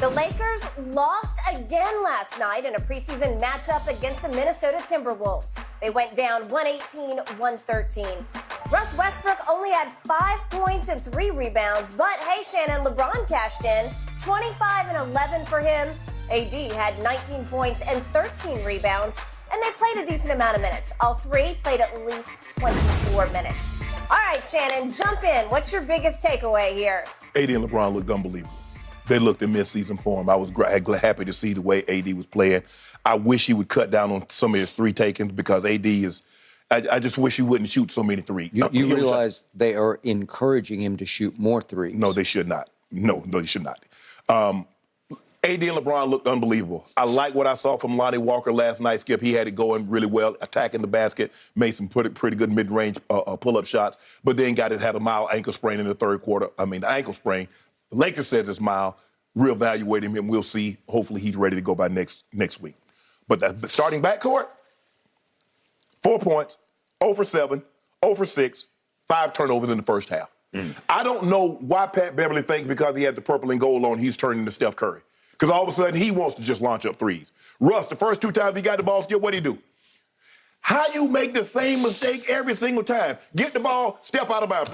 The Lakers lost again last night in a preseason matchup against the Minnesota Timberwolves. They went down 118-113. Russ Westbrook only had 5 points and 3 rebounds, but hey, Shannon, LeBron cashed in, 25 and 11 for him. AD had 19 points and 13 rebounds, and they played a decent amount of minutes. All three played at least 24 minutes. All right, Shannon, jump in. What's your biggest takeaway here? AD and LeBron looked unbelievable. They looked in mid-season form. I was happy to see the way AD was playing. I wish he would cut down on some of his three takings because AD is – I just wish he wouldn't shoot so many threes. You realize they are encouraging him to shoot more threes. No, they should not. No, they should not. AD and LeBron looked unbelievable. I like what I saw from Lonnie Walker last night, Skip. He had it going really well, attacking the basket, made some pretty good mid-range pull-up shots, but then had a mild ankle sprain in the third quarter. I mean, the ankle sprain. The Lakers says it's mild. Reevaluate him, and we'll see. Hopefully he's ready to go by next week. But the starting backcourt, 4 points, 0 for 7, 0 for 6, 5 turnovers in the first half. I don't know why Pat Beverly thinks because he had the purple and gold on, he's turning to Steph Curry. Because all of a sudden he wants to just launch up threes. Russ, the first 2 times he got the ball, what did he do? How you make the same mistake every single time? Get the ball, step out of bounds.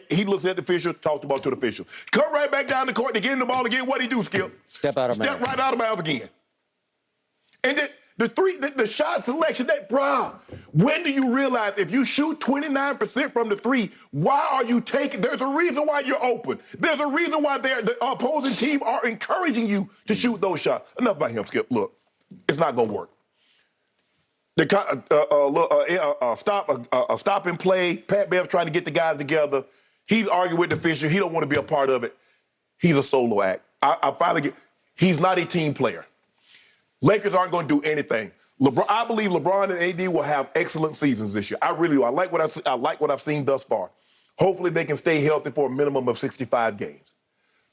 He looks at the official, toss the ball to the official. Come right back down the court to get him the ball again. What he do, Skip? Step out of bounds. Step right out of bounds again. And then the shot selection, when do you realize if you shoot 29% from the three, why are you taking? There's a reason why you're open. There's a reason why the opposing team are encouraging you to shoot those shots. Enough about him, Skip. Look, it's not going to work. Stop and play. Pat Bev's trying to get the guys together. He's arguing with the official. He don't want to be a part of it. He's a solo act. He's not a team player. Lakers aren't going to do anything. I believe LeBron and AD will have excellent seasons this year. I really do. I like what I've seen thus far. Hopefully they can stay healthy for a minimum of 65 games.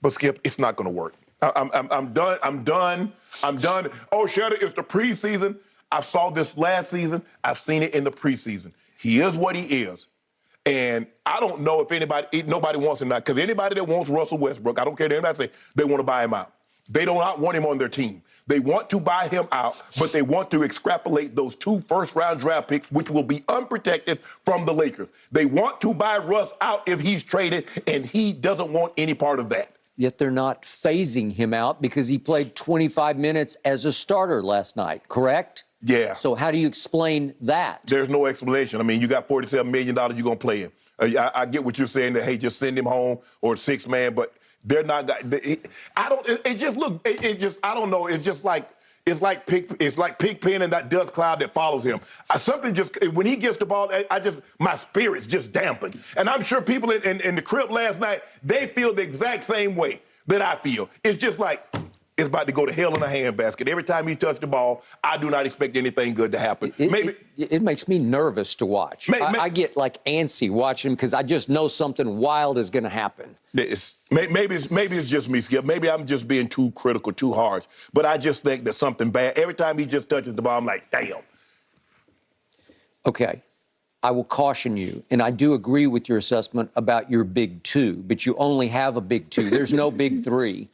But Skip, it's not going to work. I'm done. Oh, Shannon, it's the preseason. I saw this last season. I've seen it in the preseason. He is what he is. And I don't know if nobody wants him now. Because anybody that wants Russell Westbrook, I don't care what anybody say, they want to buy him out. They do not want him on their team. They want to buy him out, but they want to extrapolate those 2 first-round draft picks, which will be unprotected from the Lakers. They want to buy Russ out if he's traded, and he doesn't want any part of that. Yet they're not phasing him out because he played 25 minutes as a starter last night, correct? Yeah. So how do you explain that? There's no explanation. I mean, you got $47 million, you're going to play him. I get what you're saying that, hey, just send him home or 6-man, but they're not. I don't know. It's like Pigpen and that dust cloud that follows him. When he gets the ball, my spirits just dampen. And I'm sure people in the crib last night, they feel the exact same way that I feel. It's just like it's about to go to hell in a handbasket. Every time he touches the ball, I do not expect anything good to happen. It makes me nervous to watch. I get antsy watching him because I just know something wild is going to happen. Maybe it's just me, Skip. Maybe I'm just being too critical, too harsh. But I just think that something bad. Every time he just touches the ball, I'm like, damn. Okay. I will caution you, and I do agree with your assessment about your big 2, but you only have a big 2. There's no big 3.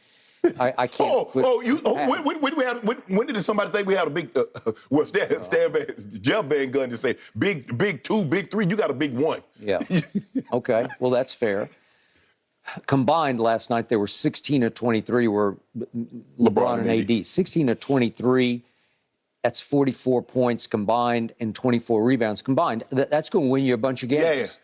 I can't. When did somebody think we had a big? Jeff Van Gundy say big 2, big 3. You got a big 1. Yeah. Okay. Well, that's fair. Combined last night, they were 16 of 23 were LeBron and AD. 16 of 23. That's 44 points combined and 24 rebounds combined. That's going to win you a bunch of games.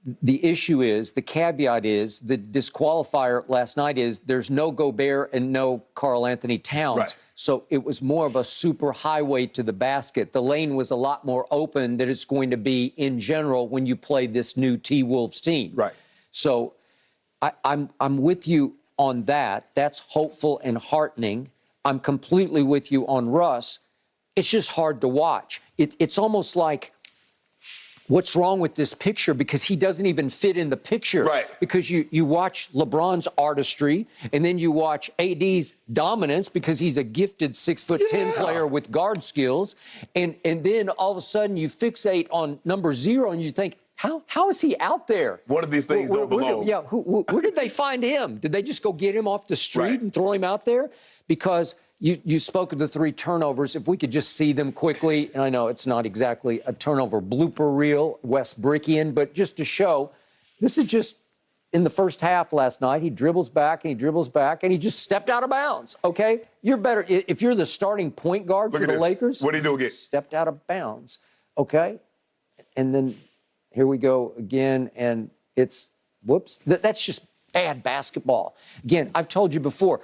Yeah. The issue is, the caveat is, the disqualifier last night is there's no Gobert and no Karl Anthony Towns. Right. So it was more of a super highway to the basket. The lane was a lot more open than it's going to be in general when you play this new T-Wolves team. Right. So I'm with you on that. That's hopeful and heartening. I'm completely with you on Russ. It's just hard to watch. It's almost like, what's wrong with this picture? Because he doesn't even fit in the picture. Right. Because you watch LeBron's artistry, and then you watch AD's dominance because he's a gifted 6'10" player with guard skills. And then all of a sudden you fixate on number 0 and you think, How is he out there? One of these things don't belong. Yeah, where did they find him? Did they just go get him off the street and throw him out there? Because you spoke of the 3 turnovers. If we could just see them quickly, and I know it's not exactly a turnover blooper reel, Wes Brickian, but just to show, this is just in the first half last night. He dribbles back and he dribbles back and he just stepped out of bounds, okay? You're better. If you're the starting point guard for the Lakers. What did he do again? Stepped out of bounds, okay? And then here we go again, and it's, whoops. That's just bad basketball. Again, I've told you before,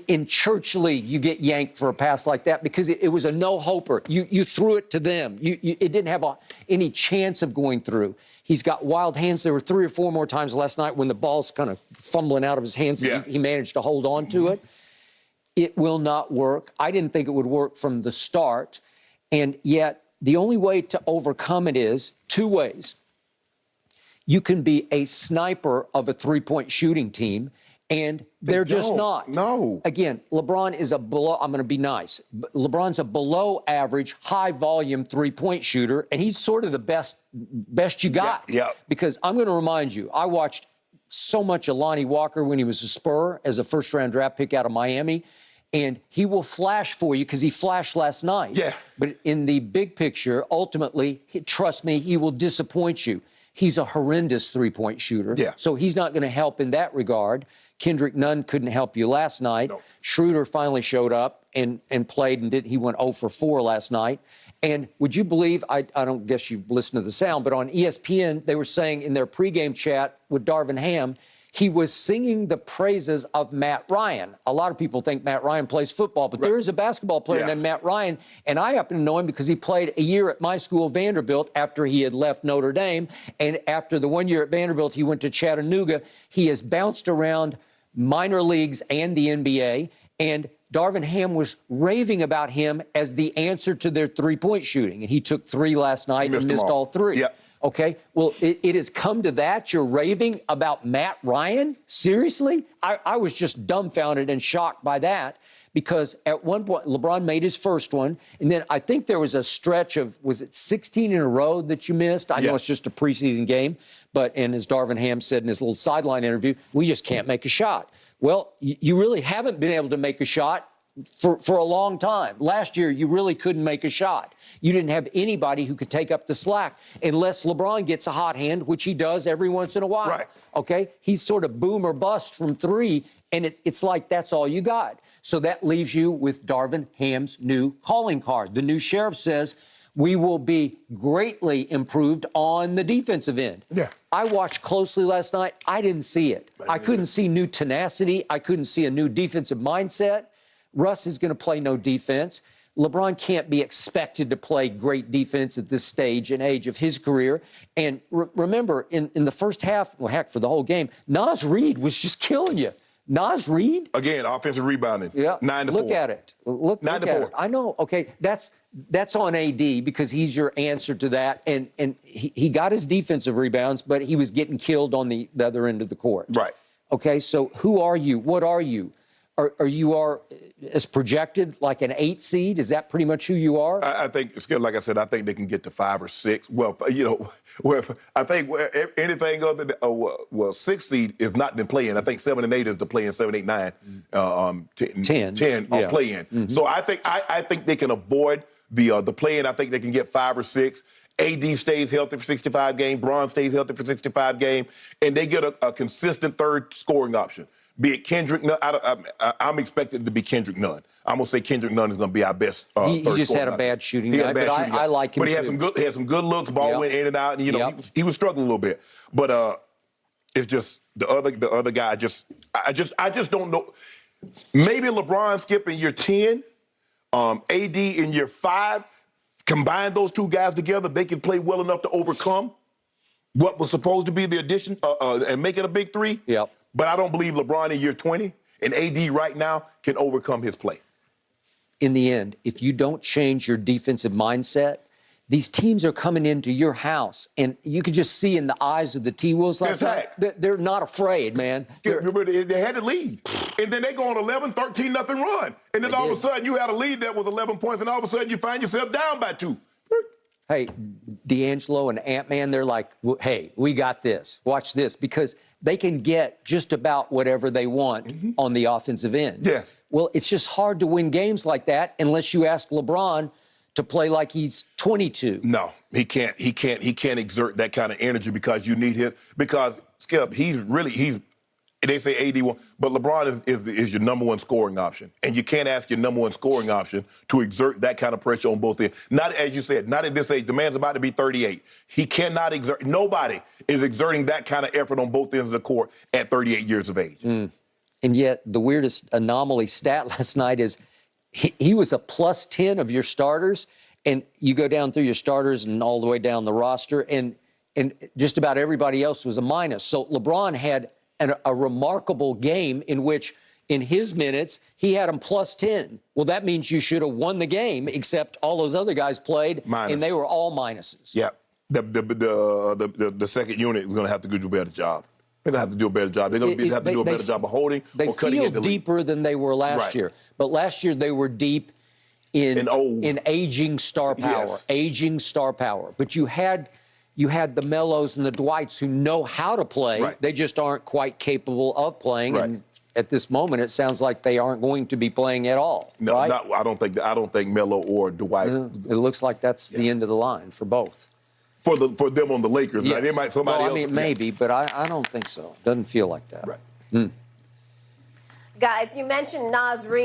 in church league, you get yanked for a pass like that because it was a no-hoper. You threw it to them. It didn't have any chance of going through. He's got wild hands. There were 3 or 4 more times last night when the ball's kind of fumbling out of his hands. Yeah. He managed to hold on to it. It will not work. I didn't think it would work from the start. And yet, the only way to overcome it is 2 ways. You can be a sniper of a 3-point shooting team, and they're just not. No. Again, LeBron is I'm going to be nice. LeBron's a below average, high volume 3-point shooter, and he's sort of the best you got. Yeah. Because I'm going to remind you, I watched so much of Lonnie Walker when he was a Spur as a first-round draft pick out of Miami, and he will flash for you because he flashed last night. Yeah. But in the big picture, ultimately, trust me, he will disappoint you. He's a horrendous 3-point shooter. Yeah. So he's not going to help in that regard. Kendrick Nunn couldn't help you last night. No. Schroeder finally showed up and played and he went 0 for 4 last night. And would you believe, I don't guess you listened to the sound, but on ESPN, they were saying in their pregame chat with Darvin Ham, he was singing the praises of Matt Ryan. A lot of people think Matt Ryan plays football, but there is a basketball player named Matt Ryan, and I happen to know him because he played a year at my school, Vanderbilt, after he had left Notre Dame. And after the 1 year at Vanderbilt, he went to Chattanooga. He has bounced around minor leagues and the NBA, and Darvin Ham was raving about him as the answer to their 3-point shooting. And he took 3 last night and missed all 3. Yep. Okay, well, it has come to that. You're raving about Matt Ryan? Seriously? I was just dumbfounded and shocked by that because at one point, LeBron made his first one, and then I think there was a stretch of, was it 16 in a row that you missed? I know it's just a preseason game, and as Darvin Ham said in his little sideline interview, we just can't make a shot. Well, you really haven't been able to make a shot for a long time. Last year, you really couldn't make a shot. You didn't have anybody who could take up the slack unless LeBron gets a hot hand, which he does every once in a while. Right. Okay? He's sort of boom or bust from 3, and it's like that's all you got. So that leaves you with Darvin Ham's new calling card. The new sheriff says, we will be greatly improved on the defensive end. Yeah. I watched closely last night. I didn't see it. I couldn't see new tenacity. I couldn't see a new defensive mindset. Russ is going to play no defense. LeBron can't be expected to play great defense at this stage and age of his career. And remember, in the first half, well, heck, for the whole game, Naz Reid was just killing you. Naz Reid? Again, offensive rebounding. Yeah. 9 to 4. Look at it. Look at it. I know. Okay, that's on AD because he's your answer to that. And he got his defensive rebounds, but he was getting killed on the other end of the court. Right. Okay, so who are you? What are you? Are you as projected like an 8 seed? Is that pretty much who you are? I think, like I said, I think they can get to 5 or 6. Well, I think anything other than 6 seed is not the play-in. I think 7 and 8 is the play-in. 7, 8, 9, 10 are play-in. Mm-hmm. So I think they can avoid the play-in. I think they can get 5 or 6. AD stays healthy for 65 games. Bron stays healthy for 65 games, and they get a consistent third scoring option. Be it Kendrick Nunn, I'm expecting it to be Kendrick Nunn. I'm going to say Kendrick Nunn is going to be our best He just had a bad shooting night, but I like him too. But he had some good looks, ball went in and out, and, he was struggling a little bit. But it's just the other guy, I just don't know. Maybe LeBron Skip in year 10, AD in year 5, combine those 2 guys together, they can play well enough to overcome what was supposed to be the addition and make it a big 3. Yep. But I don't believe LeBron in year 20 and AD right now can overcome his play. In the end, if you don't change your defensive mindset, these teams are coming into your house, and you could just see in the eyes of the T-Wolves last night, they're not afraid, man. Remember, they had the lead, and then they go on 11, 13-0 run. And then all of a sudden, you had a lead that was 11 points, and all of a sudden, you find yourself down by 2. Hey, D'Angelo and Ant-Man, they're like, hey, we got this. Watch this. Because they can get just about whatever they want on the offensive end. Yes. Well, it's just hard to win games like that unless you ask LeBron to play like he's 22. No, he can't. He can't exert that kind of energy because you need him. Because Skip, they say AD one, but LeBron is your number one scoring option, and you can't ask your number one scoring option to exert that kind of pressure on both ends. Not, as you said, not at this age. The man's about to be 38. He cannot exert. Nobody is exerting that kind of effort on both ends of the court at 38 years of age. And yet, the weirdest anomaly stat last night is he was a plus 10 of your starters, and you go down through your starters and all the way down the roster, and just about everybody else was a minus. So LeBron had a remarkable game in which, in his minutes, he had him plus 10. Well, that means you should have won the game, except all those other guys played, and they were all minuses. Yeah. The second unit is going to have to do a better job. They're going to have to do a better job. They're going to have to do a better job of holding or cutting it. They feel deeper than they were last year. But last year they were deep in aging star power. Yes. Aging star power. But you had the Melos and the Dwights who know how to play. Right. They just aren't quite capable of playing. Right. And at this moment, it sounds like they aren't going to be playing at all. No, right? I don't think Melo or Dwight. It looks like that's the end of the line for both. For them on the Lakers. Yes. Now, they might somebody else. I mean, maybe, but I don't think so. Doesn't feel like that. Right. Guys, you mentioned Nas Reed.